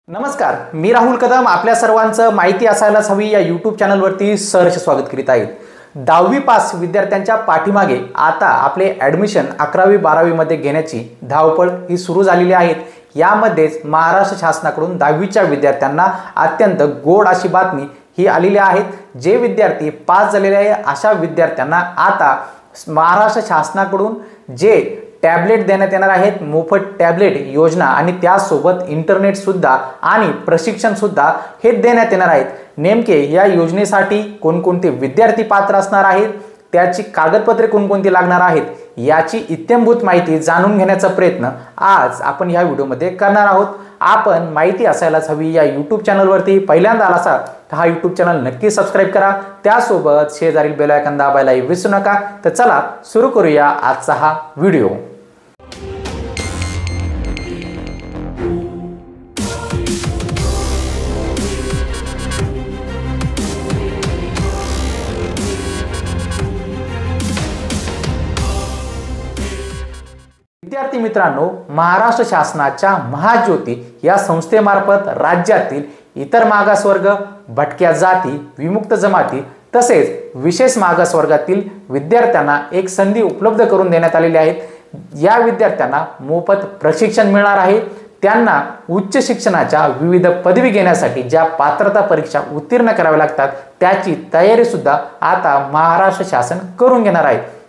नमस्कार, मी राहुल कदम आपल्या सर्वांचं माहिती असायलाच हवी या यूट्यूब चॅनलवरती सहर्ष स्वागत करीत आहे। 10वी पास विद्यार्थ्यांच्या पाठीमागे आता आपले ॲडमिशन 11वी 12वी मध्ये घेण्याची धावपळ ही सुरू झालेली आहे। यामध्येच महाराष्ट्र शासनाकडून 10वीच्या विद्यार्थ्यांना अत्यंत गोड अशी बातमी ही आलेली आहे। जे विद्यार्थी पास झालेले आहे अशा विद्यार्थ्यांना आता महाराष्ट्र शासनाकडून जे टॅबलेट देण्यात येणार आहेत, मोफत टॅबलेट योजना आणि त्यासोबत इंटरनेट सुद्धा आणि प्रशिक्षण सुद्धा हे देण्यात येणार आहेत। नेमके या योजनेसाठी कोणकोणते विद्यार्थी पात्र असणार आहेत, त्याची कागदपत्रे कोणकोणती लागणार आहेत, याची इत्थंभूत माहिती जाणून घेण्याचा प्रयत्न आज आपण या व्हिडिओमध्ये करणार आहोत। आपण माहिती असायलाच हवी या यूट्यूब चॅनलवरती पहिल्यांदा आला असाल तर हा यूट्यूब चॅनल नक्की सबस्क्राइब करा, त्यासोबत शेजारील बेल आयकॉन दाबायला विसरू नका। तर चला सुरू करूया आजचा हा व्हिडिओ। विद्यार्थी मित्रांनो, महाराष्ट्र शासनाच्या महाज्योती या संस्थेमार्फत राज्यातील इतर मागासवर्ग, भटक्या जाती, विमुक्त जमाती तसेच विशेष मागासवर्गातील विद्यार्थ्यांना एक संधी उपलब्ध करून देण्यात आलेली आहे। या विद्यार्थ्यांना मोफत प्रशिक्षण मिळणार आहे। त्यांना उच्च शिक्षणाच्या विविध पदवी घेण्यासाठी ज्या पात्रता परीक्षा उत्तीर्ण कराव्या लागतात त्याची तयारी सुद्धा आता महाराष्ट्र शासन करून घेणार आहे।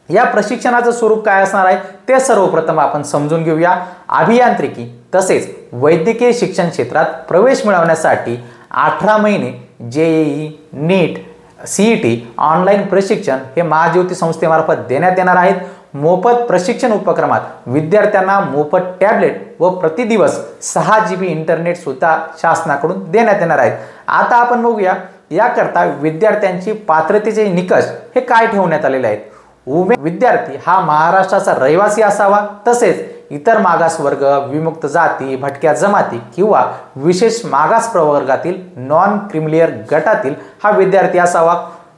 या प्रशिक्षणाचं स्वरूप काय असणार आहे ते सर्वप्रथम आपण समजून घेऊया। अभियांत्रिकी तसेच वैद्यकीय शिक्षण क्षेत्रात प्रवेश मिळवण्यासाठी 18 महिने जेईई, नीट, सीईटी ऑनलाईन प्रशिक्षण हे महाज्योती संस्थेमार्फत देण्यात येणार आहेत। मोफत प्रशिक्षण उपक्रमात विद्यार्थ्यांना मोफत टॅबलेट व प्रतिदिवस 6 GB इंटरनेट सुद्धा शासनाकडून देण्यात येणार आहेत। आता आपण बघूया याकरता विद्यार्थ्यांची पात्रतेचे निकष हे काय ठेवण्यात आलेले आहेत। विद्यार्थी हा महाराष्ट्राचा रहिवासी असावा, तसेच इतर मागासवर्ग, विमुक्त जाती, भटक्या जमाती किंवा विशेष मागास प्रवर्गातील नॉन क्रिमिलियर गटातील हा विद्यार्थी असावा।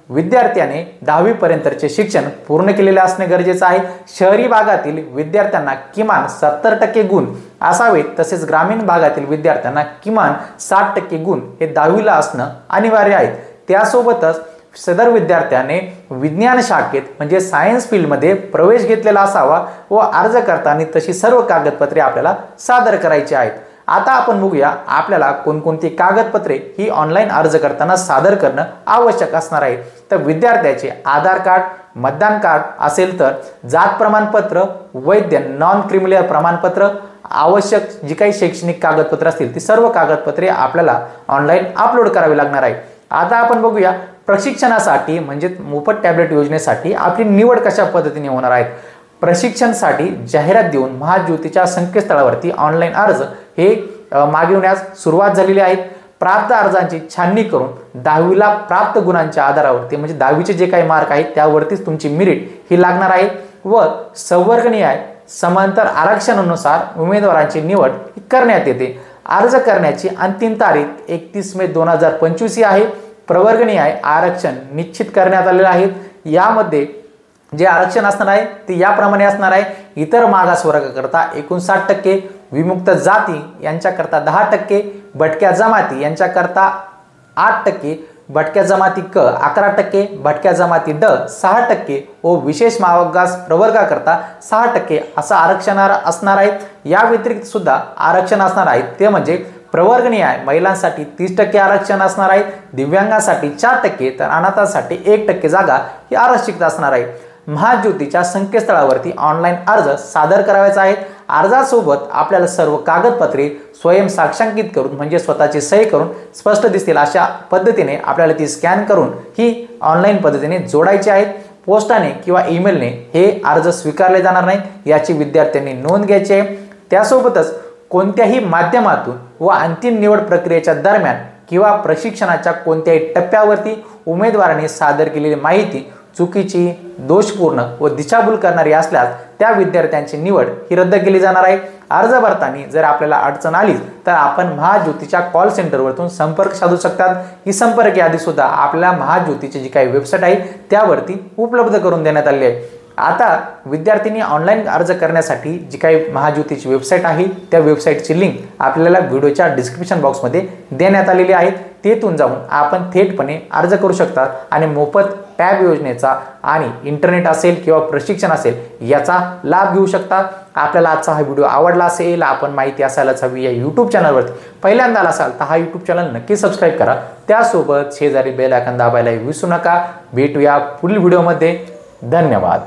विद्यार्थ्याने 10वी पर्यंतचे शिक्षण पूर्ण केलेले असणे गरजेचे आहे। शहरी भागातील विद्यार्थ्यांना किमान 70% गुण असावेत, तसेच ग्रामीण भागातील विद्यार्थ्यांना किमान 60% गुण हे 10वीला असणं अनिवार्य आहे। त्यासोबतच सदर विद्यार्थ्याने विज्ञान शाखेत म्हणजे सायन्स फील्डमध्ये प्रवेश घेतलेला असावा व अर्ज करताना तशी सर्व कागदपत्रे आपल्याला सादर करायची आहेत। आता आपण बघूया आपल्याला कोणकोणती कागदपत्रे ही ऑनलाईन अर्ज करताना सादर करणं आवश्यक असणार आहे। तर विद्यार्थ्याचे आधार कार्ड, मतदान कार्ड असेल तर जात प्रमाणपत्र, वैद्य नॉन क्रिमिलियर प्रमाणपत्र, आवश्यक जी काही शैक्षणिक कागदपत्रे असतील ती सर्व कागदपत्रे आपल्याला ऑनलाईन अपलोड करावी लागणार आहे। आता आपण बघूया प्रशिक्षणासाठी म्हणजे मोफत टॅबलेट योजनेसाठी आपली निवड कशा पद्धतीने होणार आहे। प्रशिक्षणासाठी जाहिरात देऊन महाज्योतीच्या संकेतस्थळावरती ऑनलाईन अर्ज हे मागवण्यास सुरुवात झालेली आहे। प्राप्त अर्जांची छाननी करून 10वीला प्राप्त गुणांच्या आधारावरती म्हणजे 10वीचे जे काही मार्क आहेत त्यावरतीच तुमची मेरिट ही लागणार आहे व संवर्गनीय समांतर आरक्षणानुसार उमेदवारांची निवड करण्यात येते। अर्ज करण्याची अंतिम तारीख 31 मे 2025 ही आहे। प्रवर्गनीय आरक्षण निश्चित करण्यात आलेले आहे। यामध्ये जे आरक्षण असणार आहे ते याप्रमाणे असणार आहे। इतर मागासवर्गाकरता 59%, विमुक्त जाती यांच्याकरता 10%, भटक्या जमाती यांच्याकरता 8%, भटक्या जमाती क 11%, भटक्या जमाती ड 6% व विशेष मागास प्रवर्गाकरता 6% असं आरक्षण असणार आहे। या व्यतिरिक्त सुद्धा आरक्षण असणार आहे ते म्हणजे प्रवर्गनीय महिलांसाठी 30% आरक्षण असणार आहे, दिव्यांगांसाठी 4% तर अनाथांसाठी 1% जागा ही आरक्षित असणार आहे। महाज्योतीच्या संकेतस्थळावरती ऑनलाईन अर्ज सादर करायचा आहे। अर्जासोबत आपल्याला सर्व कागदपत्रे स्वयं साक्षांकित करून म्हणजे स्वतःची सही करून स्पष्ट दिसतील अशा पद्धतीने आपल्याला ती स्कॅन करून ही ऑनलाईन पद्धतीने जोडायची आहेत। पोस्टाने किंवा ईमेलने हे अर्ज स्वीकारले जाणार नाही याची विद्यार्थ्यांनी नोंद घ्यायची आहे। त्यासोबतच कोणत्याही माध्यमातून व अंतिम निवड प्रक्रियेच्या दरम्यान किंवा प्रशिक्षणाच्या कोणत्याही टप्प्यावरती उमेदवाराने सादर केलेली माहिती चुकीची, दोषपूर्ण व दिशाभूल करणारी असल्यास त्या विद्यार्थ्यांची निवड ही रद्द केली जाणार आहे। अर्ज भरताना जर आपल्याला अडचण आली तर आपण महाज्योतीच्या कॉल सेंटरवरून संपर्क साधू शकतात। ही संपर्क यादी सुद्धा आपल्या महाज्योतीची जी काही वेबसाईट आहे त्यावरती उपलब्ध करून देण्यात आली आहे। आता विद्यार्थ्यांनी ऑनलाईन अर्ज करण्यासाठी जी काही महाज्योतीची वेबसाईट आहे त्या वेबसाईटची लिंक आपल्याला व्हिडिओच्या डिस्क्रिप्शन बॉक्समध्ये देण्यात आलेली आहे। तेथून जाऊन आपण थेटपणे अर्ज करू शकता आणि मोफत टॅब योजनेचा आणि इंटरनेट असेल किंवा प्रशिक्षण असेल याचा लाभ घेऊ शकता। आपल्याला आजचा हा व्हिडिओ आवडला असेल, आपण माहिती असायलाच हवी या यूट्यूब चॅनलवरती पहिल्यांदा असाल तर हा यूट्यूब चॅनल नक्की सबस्क्राईब करा। त्यासोबत शेजारी बेल आयकॉन दाबायला विसरू नका। भेटूया पुढील व्हिडिओमध्ये। धन्यवाद।